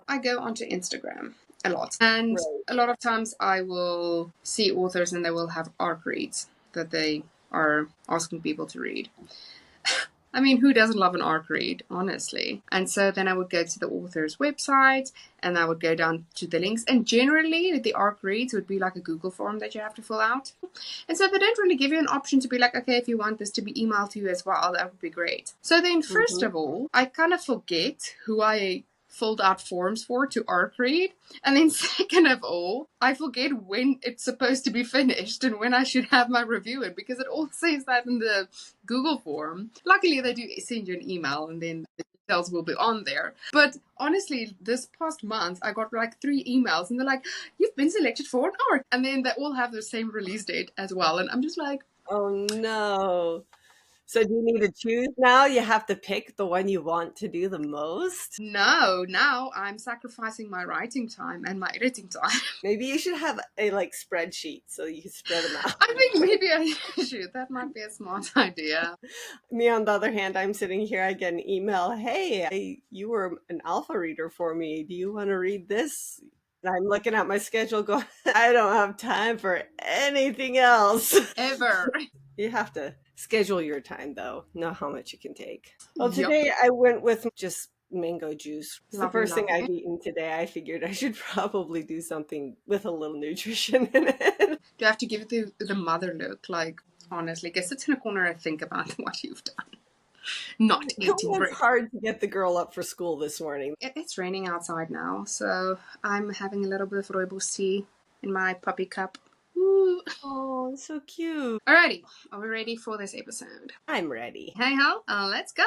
I go onto Instagram a lot. And a lot of times I will see authors and they will have ARC reads that they are asking people to read. I mean, who doesn't love an ARC read, honestly? And so then I would go to the author's website and I would go down to the links. And generally, the ARC reads would be like a Google form that you have to fill out. And so they don't really give you an option to be like, okay, if you want this to be emailed to you as well, that would be great. So then, first of all, I kind of forget who I filled out forms for to ARC read. And then second of all, I forget when it's supposed to be finished and when I should have my review in, because it all says that in the Google form. Luckily, they do send you an email and then the details will be on there. But honestly, this past month, I got like 3 emails and they're like, you've been selected for an ARC. And then they all have the same release date as well. And I'm just like, oh no. So do you need to choose now? You have to pick the one you want to do the most? no, now I'm sacrificing my writing time and my editing time. Maybe you should have a spreadsheet so you can spread them out. I think maybe I should. That might be a smart idea. Me, on the other hand, I'm sitting here, I get an email. Hey, you were an alpha reader for me. Do you want to read this? And I'm looking at my schedule going, I don't have time for anything else. Ever. You have to schedule your time, though. Know how much you can take. Well, today I went with just mango juice. It's the first thing I've eaten today. I figured I should probably do something with a little nutrition in it. Do you have to give it the mother look? Like, honestly, go sit in a corner and think about what you've done. Not eating bread. It's hard to get the girl up for school this morning. It's raining outside now, so I'm having a little bit of rooibos tea in my puppy cup. Ooh. Oh, so cute. Alrighty, are we ready for this episode? I'm ready. Hey ho, let's go.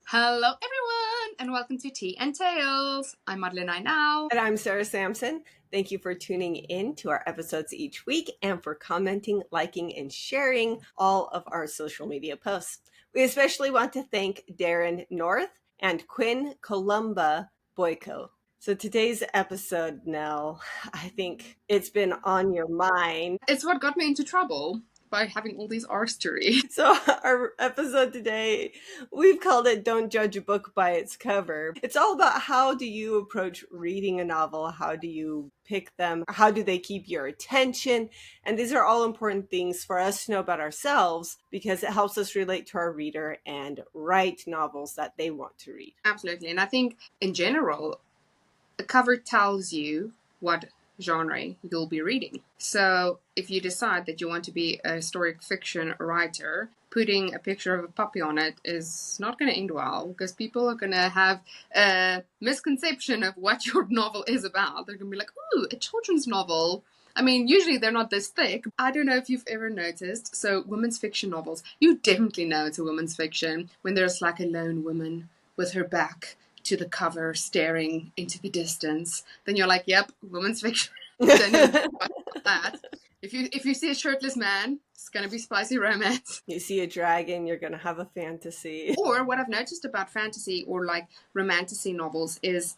Hello everyone, and welcome to Tea and Tales. I'm Madeline Now. And I'm Sarah Sampson. Thank you for tuning in to our episodes each week and for commenting, liking, and sharing all of our social media posts. We especially want to thank Darren North and Quinn Columba Boyko. So today's episode, Nell, I think it's been on your mind. It's what got me into trouble by having all these R's to read. So our episode today, we've called it Don't Judge a Book by Its Cover. It's all about how do you approach reading a novel? How do you pick them? How do they keep your attention? And these are all important things for us to know about ourselves because it helps us relate to our reader and write novels that they want to read. Absolutely. And I think in general, the cover tells you what genre you'll be reading. So if you decide that you want to be a historic fiction writer, putting a picture of a puppy on it is not going to end well because people are going to have a misconception of what your novel is about. They're going to be like, ooh, a children's novel. I mean, usually they're not this thick. I don't know if you've ever noticed. So women's fiction novels, you definitely know it's a women's fiction when there's like a lone woman with her back to the cover staring into the distance. Then you're like, yep, women's fiction. That. If you see a shirtless man, it's going to be spicy romance. You see a dragon, you're going to have a fantasy. Or what I've noticed about fantasy or like romantasy novels is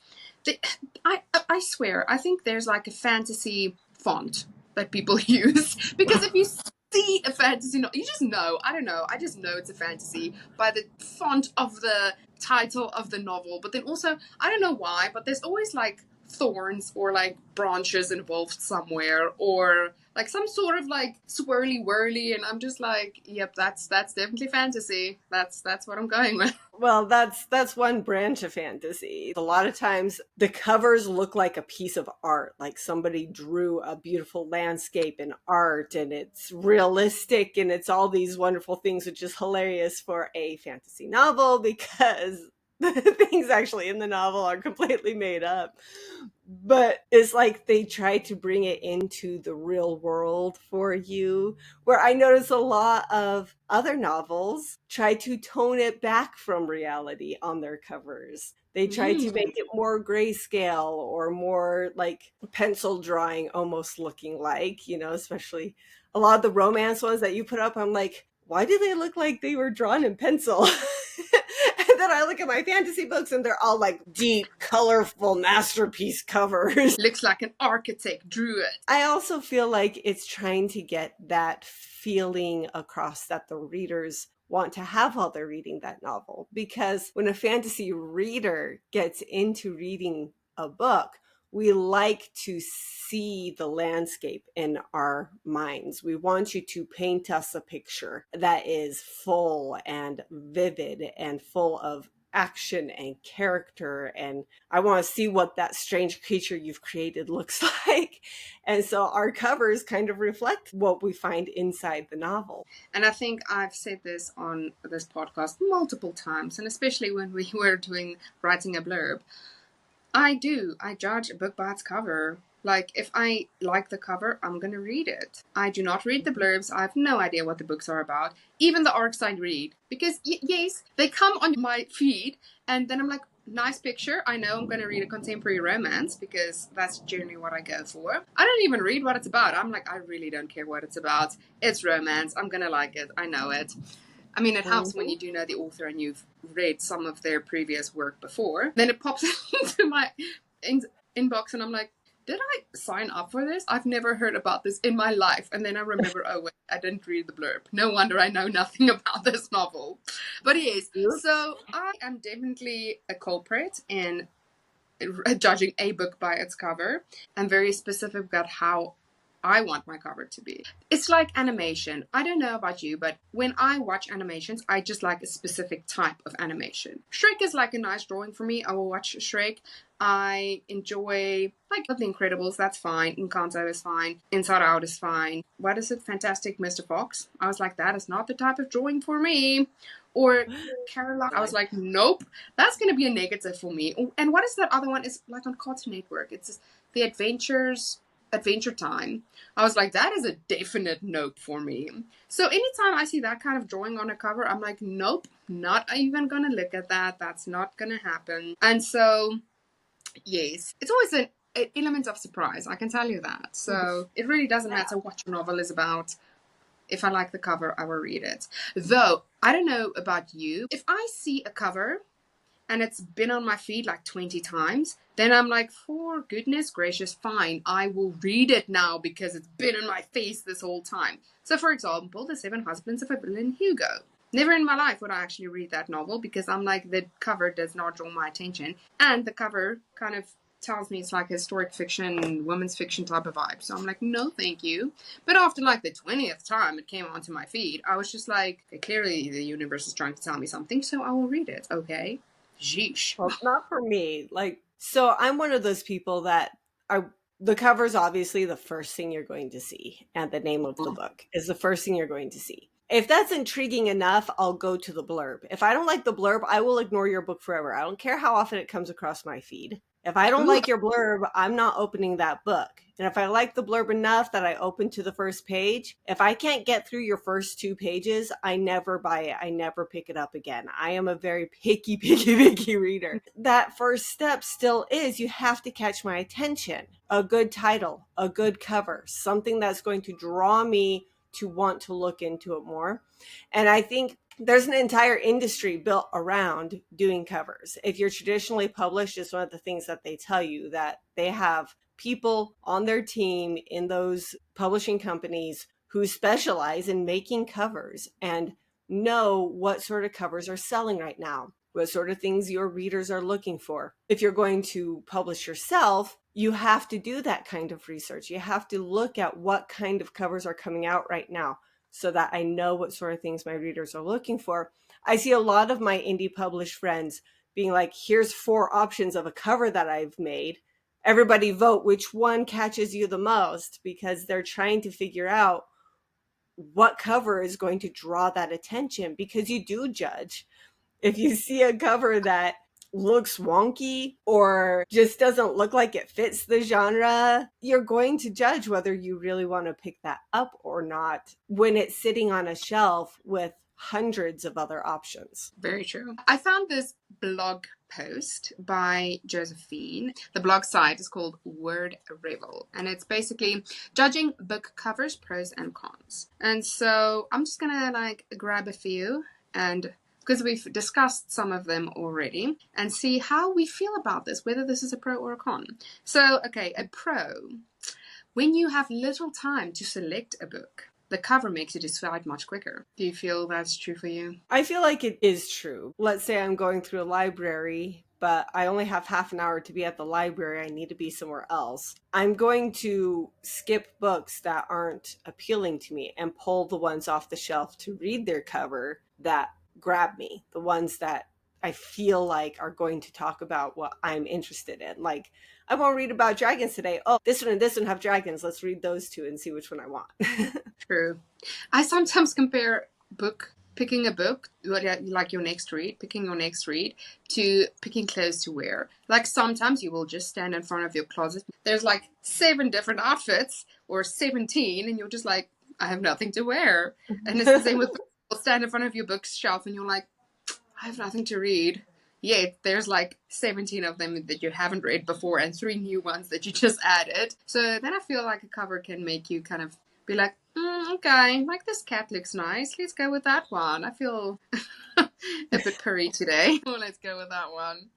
I swear, I think there's like a fantasy font that people use. Because if you see a fantasy novel, you just know. I don't know. I just know it's a fantasy by the font of the title of the novel. But then also, I don't know why, but there's always like thorns or like branches involved somewhere or like some sort of like swirly whirly, and I'm just like, yep, that's definitely fantasy. That's what I'm going with. Well, that's one branch of fantasy. A lot of times the covers look like a piece of art, like somebody drew a beautiful landscape in art and it's realistic and it's all these wonderful things, which is hilarious for a fantasy novel because the things actually in the novel are completely made up. But it's like they try to bring it into the real world for you, where I notice a lot of other novels try to tone it back from reality on their covers. They try to make it more grayscale or more like pencil drawing almost looking like, especially a lot of the romance ones that you put up. I'm like, why do they look like they were drawn in pencil? then I look at my fantasy books and they're all like deep, colorful masterpiece covers. Looks like an architect drew it. I also feel like it's trying to get that feeling across that the readers want to have while they're reading that novel. Because when a fantasy reader gets into reading a book, we like to see the landscape in our minds. We want you to paint us a picture that is full and vivid and full of action and character. And I want to see what that strange creature you've created looks like. And so our covers kind of reflect what we find inside the novel. And I think I've said this on this podcast multiple times, and especially when we were writing a blurb. I judge a book by its cover. Like, if I like the cover, I'm going to read it. I do not read the blurbs. I have no idea what the books are about. Even the arcs I read. Because, yes, they come on my feed, and then I'm like, nice picture. I know I'm going to read a contemporary romance, because that's generally what I go for. I don't even read what it's about. I'm like, I really don't care what it's about. It's romance. I'm going to like it. I know it. I mean, it helps when you do know the author and you've read some of their previous work before. Then it pops into my inbox and I'm like, did I sign up for this? I've never heard about this in my life. And then I remember, oh, wait, I didn't read the blurb. No wonder I know nothing about this novel. But yes, so I am definitely a culprit in judging a book by its cover. I'm very specific about how I want my cover to be. It's like animation. I don't know about you, but when I watch animations, I just like a specific type of animation. Shrek is like a nice drawing for me. I will watch Shrek. I enjoy, like, The Incredibles, that's fine. Encanto is fine. Inside Out is fine. What is it? Fantastic Mr. Fox. I was like, that is not the type of drawing for me. Or Caroline, I was like, nope, that's going to be a negative for me. And what is that other one? It's like on Cartoon Network. It's The Adventure Time. I was like, that is a definite nope for me. So anytime I see that kind of drawing on a cover, I'm like, nope, not even gonna look at that. That's not gonna happen. And so, yes, it's always an element of surprise. I can tell you that. So it really doesn't matter what your novel is about. If I like the cover, I will read it. Though, I don't know about you. If I see a cover and it's been on my feed like 20 times, then I'm like, for goodness gracious, fine, I will read it now because it's been in my face this whole time. So, for example, The Seven Husbands of Evelyn Hugo. Never in my life would I actually read that novel because I'm like, the cover does not draw my attention. And the cover kind of tells me it's like a historic fiction, women's fiction type of vibe. So I'm like, no, thank you. But after like the 20th time it came onto my feed, I was just like, okay, clearly the universe is trying to tell me something, so I will read it, okay? Sheesh. Well, not for me. Like, so I'm one of those people that are, the cover is obviously the first thing you're going to see, and the name of the book is the first thing you're going to see. If that's intriguing enough, I'll go to the blurb. If I don't like the blurb, I will ignore your book forever. I don't care how often it comes across my feed. If I don't like your blurb, I'm not opening that book. And if I like the blurb enough that I open to the first page, if I can't get through your first 2 pages, I never buy it. I never pick it up again. I am a very picky reader. That first step still is you have to catch my attention. A good title, a good cover, something that's going to draw me to want to look into it more. And I think there's an entire industry built around doing covers. If you're traditionally published, it's one of the things that they tell you, that they have people on their team in those publishing companies who specialize in making covers and know what sort of covers are selling right now, what sort of things your readers are looking for. If you're going to publish yourself, you have to do that kind of research. You have to look at what kind of covers are coming out right now, so that I know what sort of things my readers are looking for. I see a lot of my indie published friends being like, here's 4 options of a cover that I've made. Everybody vote which one catches you the most, because they're trying to figure out what cover is going to draw that attention, because you do judge. If you see a cover that looks wonky or just doesn't look like it fits the genre, you're going to judge whether you really want to pick that up or not when it's sitting on a shelf with hundreds of other options. Very true. I found this blog post by Josephine. The blog site is called Word Revel, and it's basically judging book covers, pros and cons. And so I'm just gonna like grab a few and because we've discussed some of them already, and see how we feel about this, whether this is a pro or a con. So, okay, a pro. When you have little time to select a book, the cover makes you decide much quicker. Do you feel that's true for you? I feel like it is true. Let's say I'm going through a library, but I only have half an hour to be at the library. I need to be somewhere else. I'm going to skip books that aren't appealing to me and pull the ones off the shelf to read their cover that grab me, the ones that I feel like are going to talk about what I'm interested in. Like, I won't read about dragons today. Oh, this one and this one have dragons. Let's read those two and see which one I want. True. I sometimes compare picking a book, like your next read, picking your next read, to picking clothes to wear. Like sometimes you will just stand in front of your closet. There's like 7 different outfits or 17, and you're just like, I have nothing to wear. And it's the same with you'll stand in front of your bookshelf and you're like, I have nothing to read. Yet there's like 17 of them that you haven't read before and 3 new ones that you just added. So then I feel like a cover can make you kind of be like, okay, like this cat looks nice. Let's go with that one. I feel a bit purry today. Well, let's go with that one.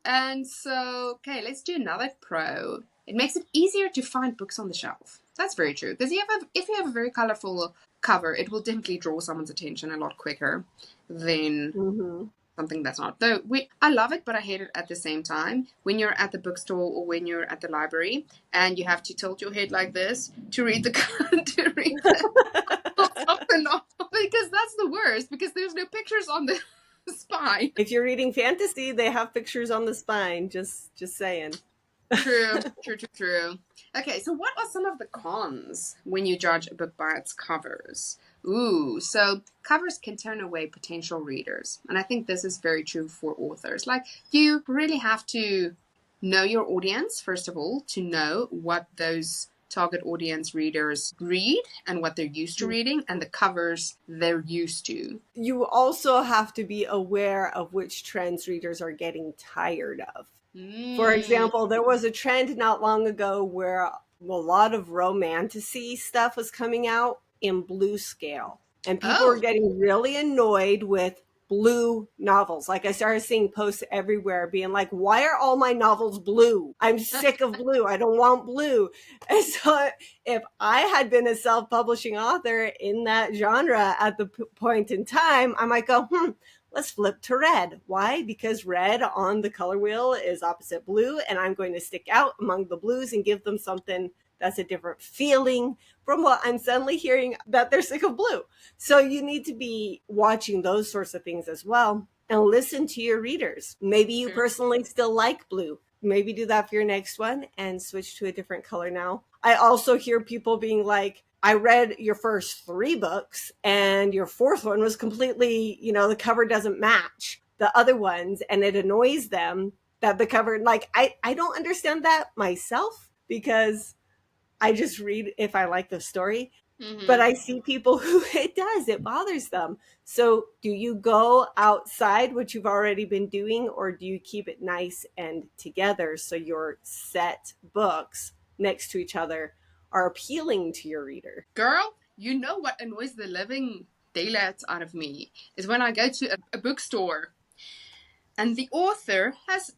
And so, okay, let's do another pro. It makes it easier to find books on the shelf. That's very true. Because if you have a very colorful cover, it will definitely draw someone's attention a lot quicker than something that's not. Though I love it, but I hate it at the same time. When you're at the bookstore or when you're at the library and you have to tilt your head like this to read the because that's the worst, because there's no pictures on the spine. If you're reading fantasy, they have pictures on the spine. Just saying. True. Okay, so what are some of the cons when you judge a book by its covers? Ooh, so covers can turn away potential readers. And I think this is very true for authors. Like, you really have to know your audience, first of all, to know what those target audience readers read and what they're used to reading and the covers they're used to. You also have to be aware of which trends readers are getting tired of. For example, there was a trend not long ago where a lot of romantasy stuff was coming out in blue scale. And people were getting really annoyed with blue novels. Like, I started seeing posts everywhere being like, why are all my novels blue? I'm sick of blue. I don't want blue. And so if I had been a self-publishing author in that genre at the point in time, I might go, let's flip to red. Why? Because red on the color wheel is opposite blue, and I'm going to stick out among the blues and give them something that's a different feeling from what I'm suddenly hearing that they're sick of blue. So you need to be watching those sorts of things as well and listen to your readers. Maybe you personally still like blue. Maybe do that for your next one and switch to a different color now. I also hear people being like, I read your first 3 books and your 4th one was completely, the cover doesn't match the other ones, and it annoys them that the cover, like, I don't understand that myself because I just read if I like the story. But I see people who it bothers them. So do you go outside what you've already been doing, or do you keep it nice and together so your set books next to each other are appealing to your reader? Girl, you know what annoys the living daylights out of me is when I go to a bookstore and the author has,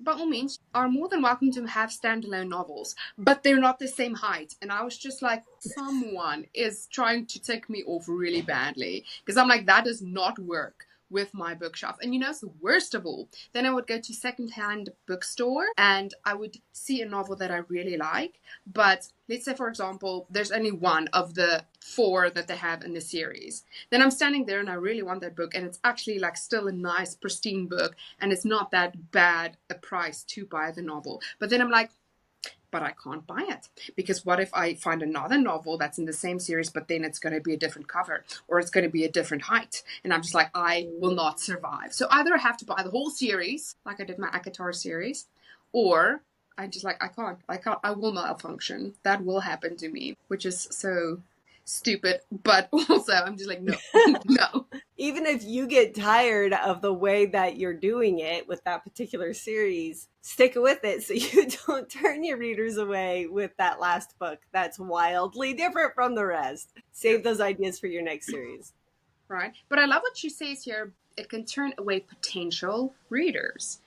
by all means, are more than welcome to have standalone novels, but they're not the same height. And I was just like, someone is trying to take me off really badly, because I'm like, that does not work with my bookshelf. And it's the worst of all. Then I would go to secondhand bookstore and I would see a novel that I really like. But let's say, for example, there's only one of the 4 that they have in the series. Then I'm standing there and I really want that book. And it's actually like still a nice, pristine book. And it's not that bad a price to buy the novel. But then I'm like, but I can't buy it, because what if I find another novel that's in the same series, but then it's going to be a different cover or it's going to be a different height? And I'm just like, I will not survive. So either I have to buy the whole series, like I did my Akatar series, or I just like, I can't, I will malfunction. That will happen to me, which is so stupid. But also I'm just like, no, no. Even if you get tired of the way that you're doing it with that particular series, stick with it so you don't turn your readers away with that last book that's wildly different from the rest. Save those ideas for your next series. Right. But I love what she says here. it can turn away potential readers.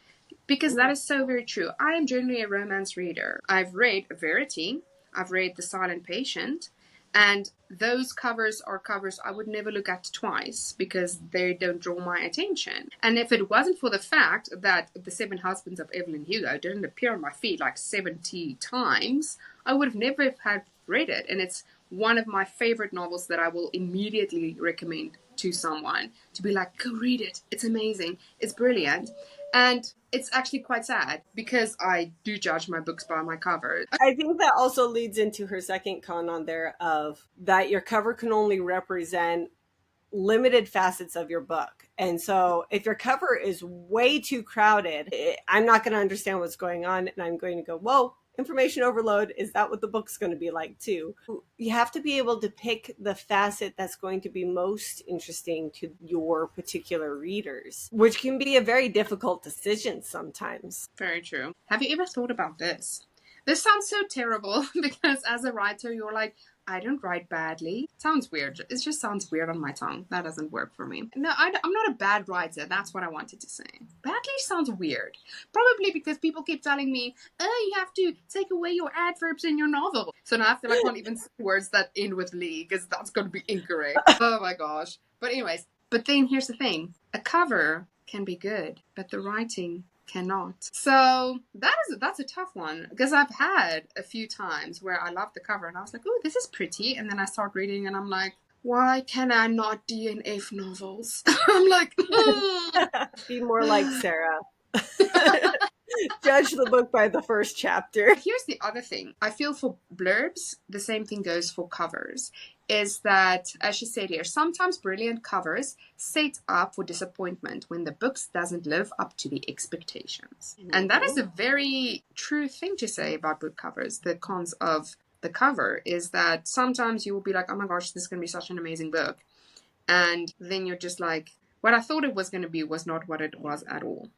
Because that is so very true. I am generally a romance reader. I've read Verity, I've read The Silent Patient, and those covers are covers I would never look at twice because they don't draw my attention. And if it wasn't for the fact that The Seven Husbands of Evelyn Hugo didn't appear on my feed like 70 times, I would have never have read it. And it's one of my favorite novels that I will immediately recommend to someone to be like, go read it. It's amazing. It's brilliant. And it's actually quite sad because I do judge my books by my cover. I think that also leads into her second con on there of that your cover can only represent limited facets of your book. And so if your cover is way too crowded, I'm not going to understand what's going on. And I'm going to go, whoa, information overload. Is that what the book's going to be like too? You have to be able to pick the facet that's going to be most interesting to your particular readers, which can be a very difficult decision sometimes. Very true. Have you ever thought about this? This sounds so terrible because as a writer, you're like, I don't write badly. Sounds weird. It just sounds weird on my tongue. That doesn't work for me. No, I'm not a bad writer. That's what I wanted to say. Badly sounds weird. Probably because people keep telling me, oh, you have to take away your adverbs in your novel. So now I feel like I can't even say words that end with "ly" because that's going to be incorrect. Oh my gosh. But anyways, but then here's the thing. A cover can be good, but the writing cannot. So that's a tough one because I've had a few times where I loved the cover and I was like, oh, this is pretty, and then I start reading and I'm like, why can I not DNF novels? I'm like, be more like Sarah. Judge the book by the first chapter. Here's the other thing. I feel for blurbs, the same thing goes for covers. Is that, as she said here, sometimes brilliant covers set up for disappointment when the book doesn't live up to the expectations. Mm-hmm. And that is a very true thing to say about book covers. The cons of the cover is that sometimes you will be like, oh my gosh, this is going to be such an amazing book. And then you're just like, what I thought it was going to be was not what it was at all.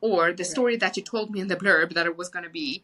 Or the story that you told me in the blurb that it was going to be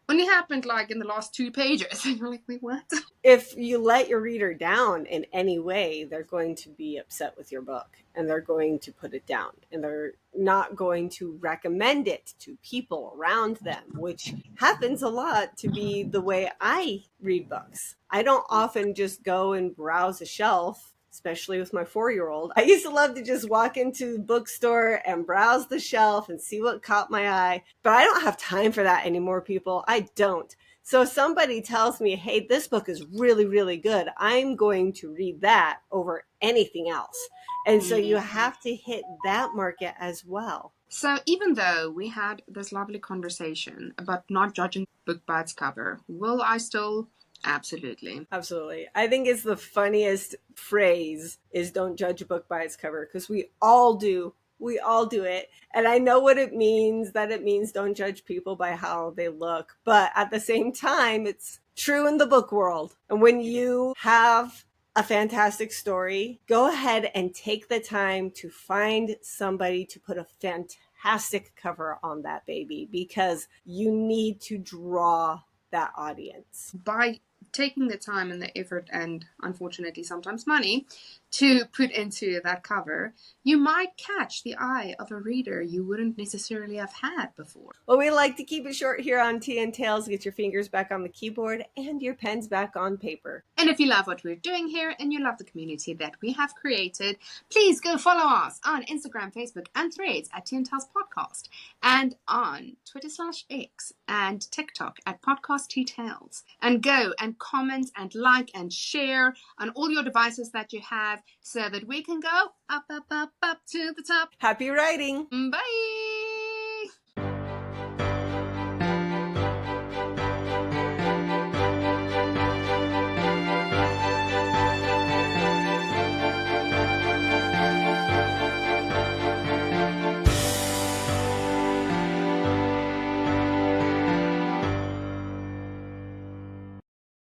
only happened like in the last 2 pages. And you're like, wait, what? If you let your reader down in any way, they're going to be upset with your book and they're going to put it down and they're not going to recommend it to people around them, which happens a lot to be the way I read books. I don't often just go and browse a shelf, especially with my 4-year-old. I used to love to just walk into the bookstore and browse the shelf and see what caught my eye. But I don't have time for that anymore, people. I don't. So if somebody tells me, hey, this book is really, really good, I'm going to read that over anything else. And so you have to hit that market as well. So even though we had this lovely conversation about not judging book by its cover, will I still... Absolutely. Absolutely. I think it's the funniest phrase is don't judge a book by its cover because we all do. We all do it. And I know what it means, that it means don't judge people by how they look. But at the same time, it's true in the book world. And when you have a fantastic story, go ahead and take the time to find somebody to put a fantastic cover on that baby because you need to draw that audience. By taking the time and the effort and unfortunately sometimes money to put into that cover, you might catch the eye of a reader you wouldn't necessarily have had before. Well, we like to keep it short here on Tea and Tales. Get your fingers back on the keyboard and your pens back on paper. And if you love what we're doing here and you love the community that we have created, please go follow us on Instagram, Facebook, and Threads at Tea and Tales Podcast, and on Twitter/X and TikTok at Podcast Tea Tales. And go and comment and like and share on all your devices that you have so that we can go up, up, up, up to the top. Happy writing. Bye.